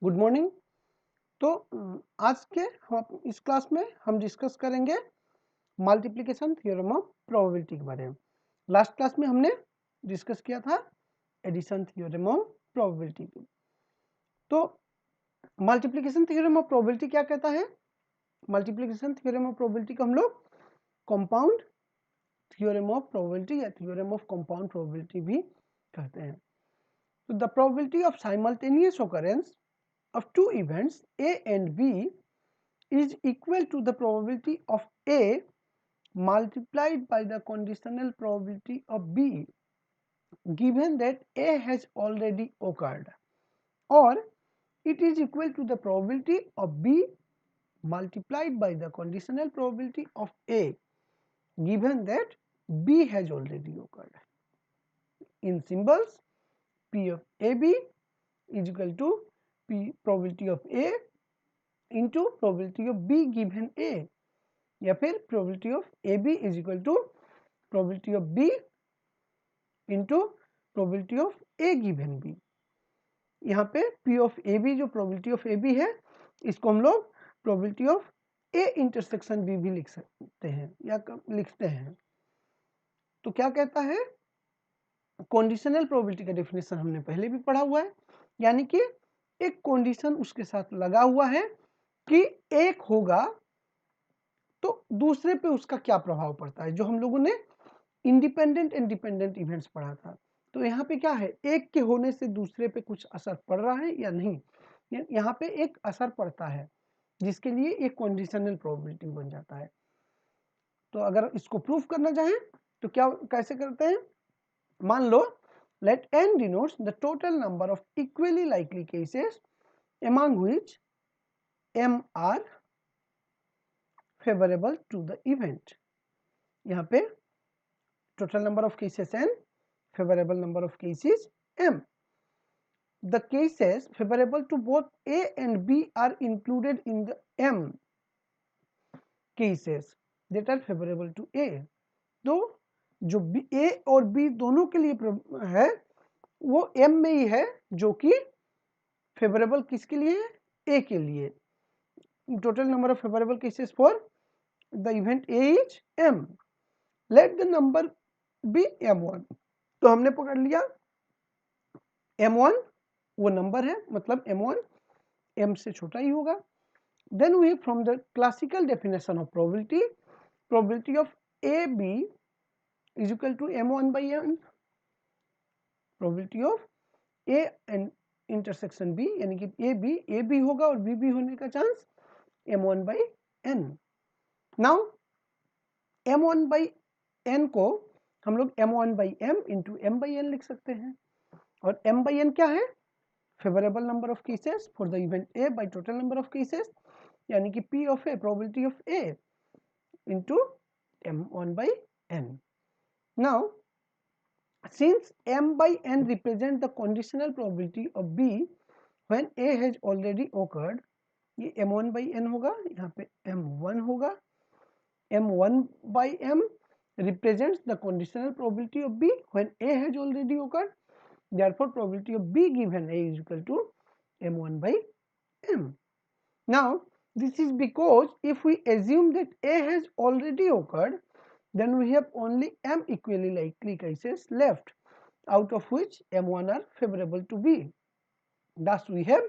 Good morning. तो आज के हम इस क्लास में हम डिस्कस करेंगे मल्टीप्लिकेशन थ्योरम ऑफ प्रोबेबिलिटी के बारे में। लास्ट क्लास में हमने डिस्कस किया था एडिशन थ्योरम ऑफ प्रोबेबिलिटी की। तो मल्टीप्लिकेशन थ्योरम ऑफ प्रोबेबिलिटी क्या कहता है? मल्टीप्लिकेशन थ्योरम ऑफ प्रोबेबिलिटी को हम लोग कंपाउंड थ्योरम ऑफ प्रोबेबिलिटी या थ्योरम ऑफ कंपाउंड प्रोबेबिलिटी भी कहते हैं। तो the probability of simultaneous occurrence of two events A and B is equal to the probability of A multiplied by the conditional probability of B given that A has already occurred, or it is equal to the probability of B multiplied by the conditional probability of A given that B has already occurred. In symbols, P of AB is equal to P probability of A into probability of B given A, या फिर probability of AB is equal to probability of B into probability of A given B। यहाँ पे P of AB जो probability of AB है, इसको हम लोग probability of A intersection B भी लिख सकते हैं या लिखते हैं। तो क्या कहता है? कंडीशनल प्रोबेबिलिटी का डेफिनेशन हमने पहले भी पढ़ा हुआ है, यानी कि एक कंडीशन उसके साथ लगा हुआ है कि एक होगा तो दूसरे पे उसका क्या प्रभाव पड़ता है, जो हम लोगों ने इंडिपेंडेंट एंड डिपेंडेंट इवेंट्स पढ़ा था। तो यहाँ पे क्या है, एक के होने से दूसरे पे कुछ असर पड़ रहा है या नहीं, यहाँ पे एक असर पड़ता है जिसके लिए एक कंडीशनल प्रोबेबिलिटी बन जाता है। तो अगर इसको प्रूफ करना चाहें तो क्या कैसे करते हैं? मान लो let n denotes the total number of equally likely cases among which m are favorable to the event। यहाँ पे total number of cases n, favorable number of cases m। The cases favorable to both A and B are included in the m cases that are favorable to A। तो जो A और B दोनों के लिए है वो m में ही है, जो कि फेवरेबल किसके लिए है? A के लिए। Total number of favourable cases for the event A is m। Let the number be m1। तो हमने पकड़ लिया m1 वो नंबर है, मतलब m1 m से छोटा ही होगा। Then we from the classical definition of probability, probability of AB is equal to m1 by n, probability of A and intersection B यानी कि A B होगा और B B होने का chance m1 by n। Now m1 by n को हम लोग m1 by m into m by n लिख सकते हैं, और m by n क्या है? Favourable number of cases for the event A by total number of cases, यानी कि P of A probability of A into m1 by n। Now since m by n represent the conditional probability of B when A has already occurred, ये m1 by n होगा, यहाँ पे m1 होगा। m1 by m represents the conditional probability of B when A has already occurred, therefore probability of B given A is equal to m1 by m। Now this is because if we assume that A has already occurred, then we have only m equally likely cases left, out of which m1 are favorable to B। thus we have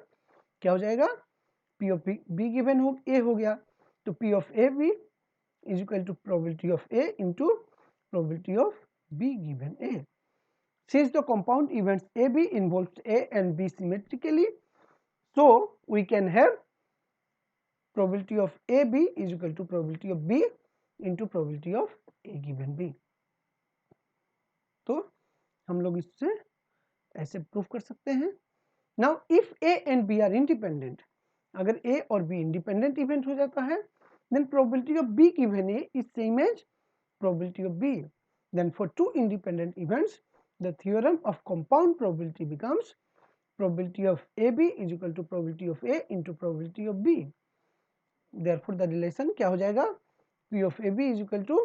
क्या हो जाएगा? P of B given हो A हो गया, तो P of A B is equal to probability of A into probability of B given A। Since the compound events AB involves A and B symmetrically, so we can have probability of AB is equal to probability of B into probability of A given B। तो हम लोग इससे ऐसे proof कर सकते हैं। Now if A and B are independent, अगर A और B इंडिपेंडेंट इवेंट हो जाता है, then probability of B given A is same as probability of B। Then for two independent events, the theorem of compound probability becomes probability of AB is equal to probability of A into probability of B। Therefore the relation क्या हो जाएगा? P of AB is equal to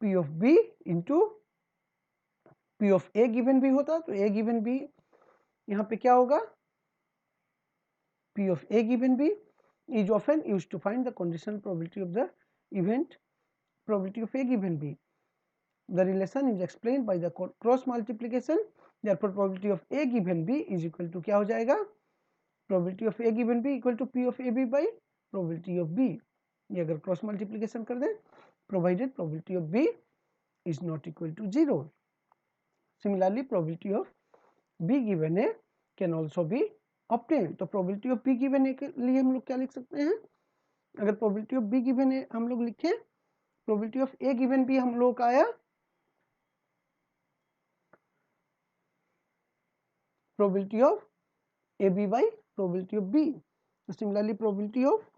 P of B into P of A given B होता, तो A given B यहाँ पे क्या होगा? P of A given B is often used to find the conditional probability of the event probability of A given B. The relation is explained by the cross multiplication. Therefore probability of A given B is equal to क्या हो जाएगा, probability of A given B equal to P of AB by probability of B. ये अगर cross multiplication कर दें, provided probability of B is not equal to 0. Similarly probability of B given A can also be obtained. तो probability of B given A के लिए हम लोग क्या लिख सकते हैं, अगर probability of B given A हम लोग लिखें, probability of A given B हम लोग का आया probability of AB by probability of B. So similarly probability of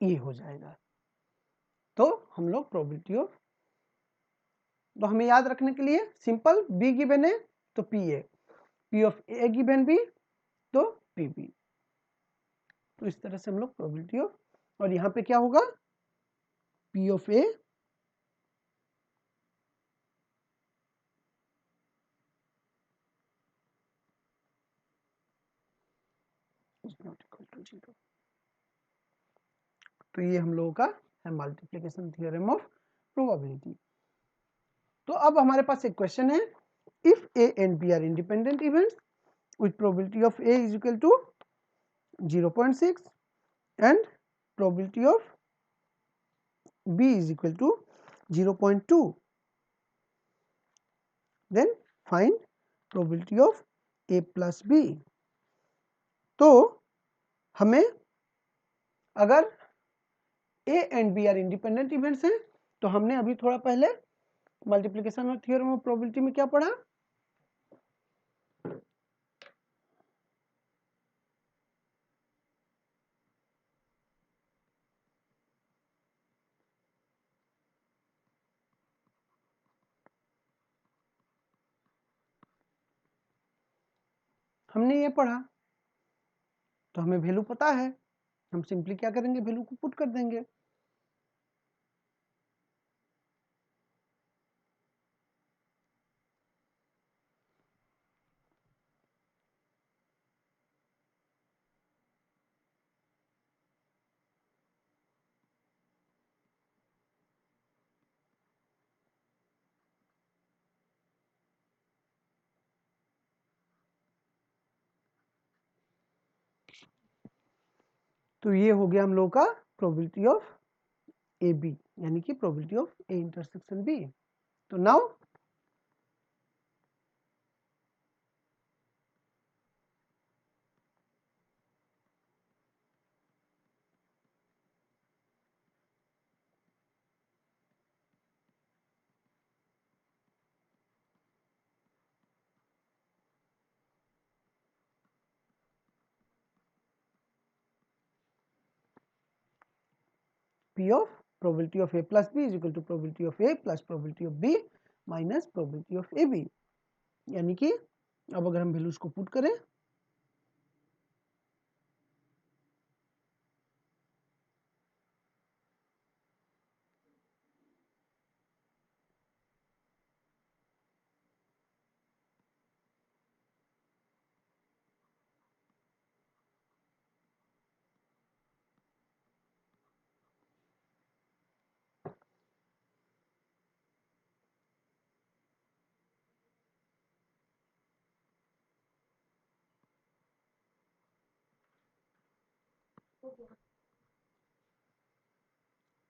ये हो जाएगा. तो हम लोग प्रोबेबिलिटी ऑफ, तो हमें याद रखने के लिए सिंपल, बी गिवन है तो P A, P of A given B तो पी बी. तो इस तरह से हम लोग प्रोबेबिलिटी ऑफ, और यहाँ पे क्या होगा, P of A is not equal to 0. तो ये हम लोगों का है मल्टीप्लिकेशन थ्योरम ऑफ प्रोबेबिलिटी. तो अब हमारे पास एक क्वेश्चन है, if A and B are independent events with probability of A is equal to 0.6 and probability of B is equal to 0.2, then find probability of A plus B. तो हमें अगर A and B are independent events हैं, तो हमने अभी थोड़ा पहले multiplication और थ्योरम ऑफ प्रोबेबिलिटी में क्या पढ़ा, हमने ये पढ़ा, तो हमें वैल्यू पता है, हम सिंपली क्या करेंगे, वैल्यू को पुट कर देंगे. तो ये हो गया हम लोगों का प्रोबेबिलिटी ऑफ ए बी, यानी कि probability of A intersection B. तो now P of probability of A plus B is equal to probability of A plus probability of B minus probability of AB. यानी कि अब अगर हम values को put करें,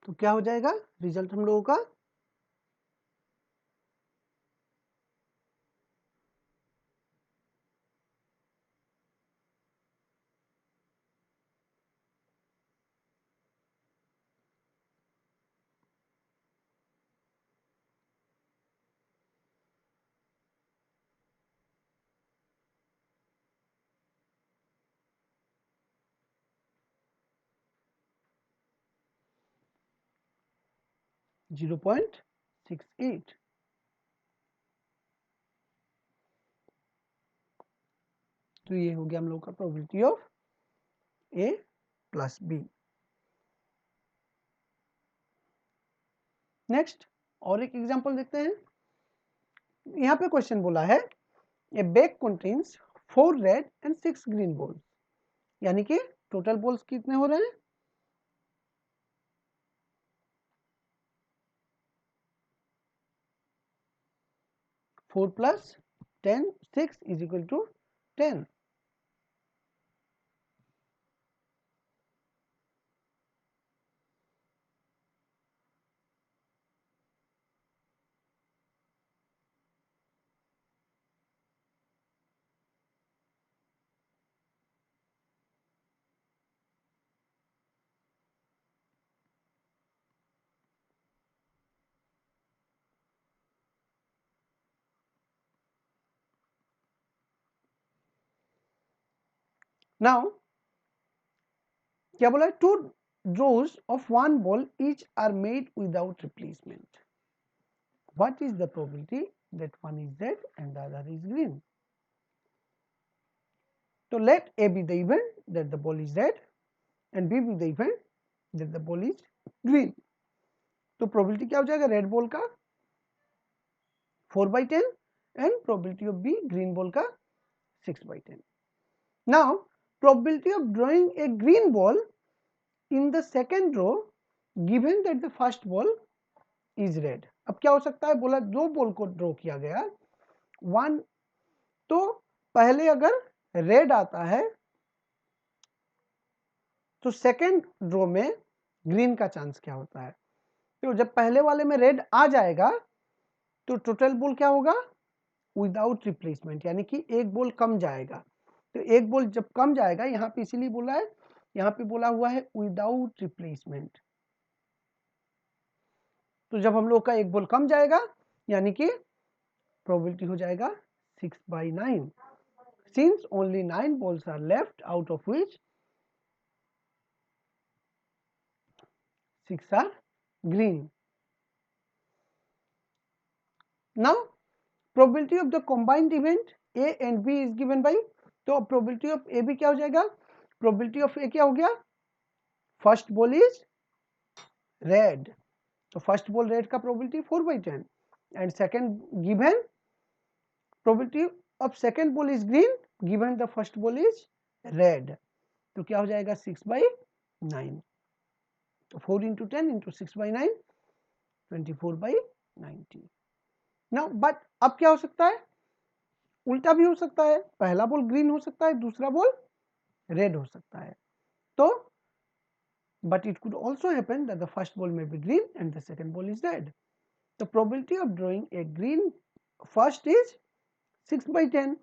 तो क्या हो जाएगा रिजल्ट हम लोगों का, 0.68। तो ये हो गया हम लोग का probability of A plus B। Next और एक एग्जांपल देखते हैं। यहाँ पे क्वेश्चन बोला है ए bag contains 4 red and 6 green balls, यानी कि टोटल बॉल्स कितने हो रहे हैं? 4 plus 10, 6 is equal to 10। Now क्या बोला है? 2 rows of 1 ball each are made without replacement. What is the probability that one is red and the other is green? So let A be the event that the ball is red and B be the event that the ball is green. तो probability क्या हो जाएगा red ball का 4/10 and probability of B green ball का 6/10. Now probability of drawing a green ball in the second row given that the first ball is red. अब क्या हो सकता है? बोला 2 बॉल को ड्रॉ किया गया 1, तो पहले अगर रेड आता है तो सेकेंड रो में ग्रीन का चांस क्या होता है? तो जब पहले वाले में रेड आ जाएगा तो टोटल बॉल क्या होगा? विदाउट रिप्लेसमेंट, यानी कि एक बॉल कम जाएगा। तो एक बॉल जब कम जाएगा, यहाँ पे इसीलिए बोला है, यहाँ पे बोला हुआ है विदाउट रिप्लेसमेंट। तो जब हम लोग का एक बॉल कम जाएगा यानी कि प्रोबेबिलिटी हो जाएगा 6/9, since only 9 balls are left out of which 6 are green. Now probability of the combined event A and B is given by, तो probability of A B क्या हो जाएगा? probability of A क्या हो गया? फर्स्ट बॉल इज रेड, तो first ball red का probability 4/10 and second given probability of second ball is green given the first ball is red, तो क्या हो जाएगा 6/9। तो 4 into 10 into 6/9 24/90। नाउ बट अब क्या हो सकता है? उल्टा भी हो सकता है, पहला बॉल ग्रीन हो सकता है, दूसरा बॉल रेड हो सकता है। तो but it could also happen that the first ball may be green and the second ball is red. The probability of drawing a green first is 6/10।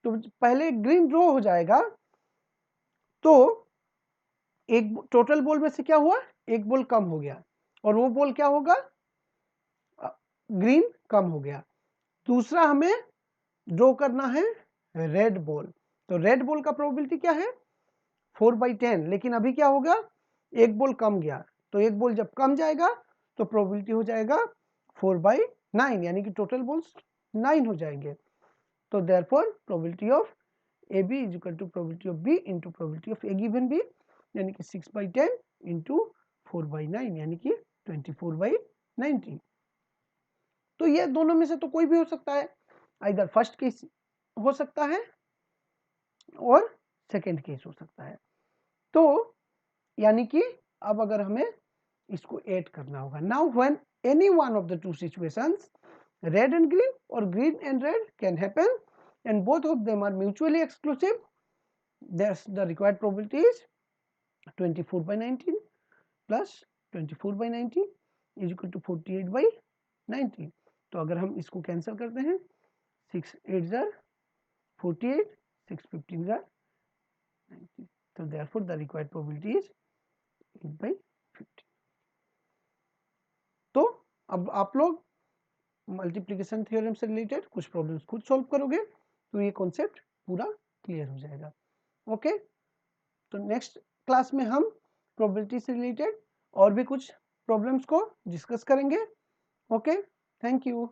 तो पहले ग्रीन ड्रॉ हो जाएगा तो एक टोटल बॉल में से क्या हुआ? एक बॉल कम हो गया और वो बॉल क्या होगा? ग्रीन कम हो गया। दूसरा हमें ड्रॉ करना है रेड बॉल, तो रेड बॉल का प्रोबेबिलिटी क्या है? 4/10, लेकिन अभी क्या होगा? एक बॉल कम गया, तो एक बॉल जब कम जाएगा तो प्रोबेबिलिटी हो जाएगा 4/9, यानी कि टोटल बॉल्स 9 हो जाएंगे। तो therefore probability of A B is equal to probability of B into probability of A given B, यानी कि 6/10 इंटू 4/9 यानी कि 24/90। तो ये दोनों में से तो कोई भी हो सकता है, इधर फर्स्ट केस हो सकता है और सेकेंड केस हो सकता है। तो यानी कि अब अगर हमें इसको ऐड करना होगा, now when any one of the two situations red and green और green and red can happen and both of them are mutually exclusive, thus the required probability is 24/19 plus 24/90 is equal to 48/90। तो अगर हम इसको cancel करते हैं 6 8 are 48, 6 15 are 90, तो therefore the required probability is 8/50। तो अब आप लोग मल्टीप्लिकेशन थ्योरम से रिलेटेड कुछ प्रॉब्लम्स खुद सॉल्व करोगे तो ये कॉन्सेप्ट पूरा क्लियर हो जाएगा। ओके, तो नेक्स्ट क्लास में हम प्रोबेबिलिटी से रिलेटेड और भी कुछ प्रॉब्लम्स को डिस्कस करेंगे। Okay, thank you.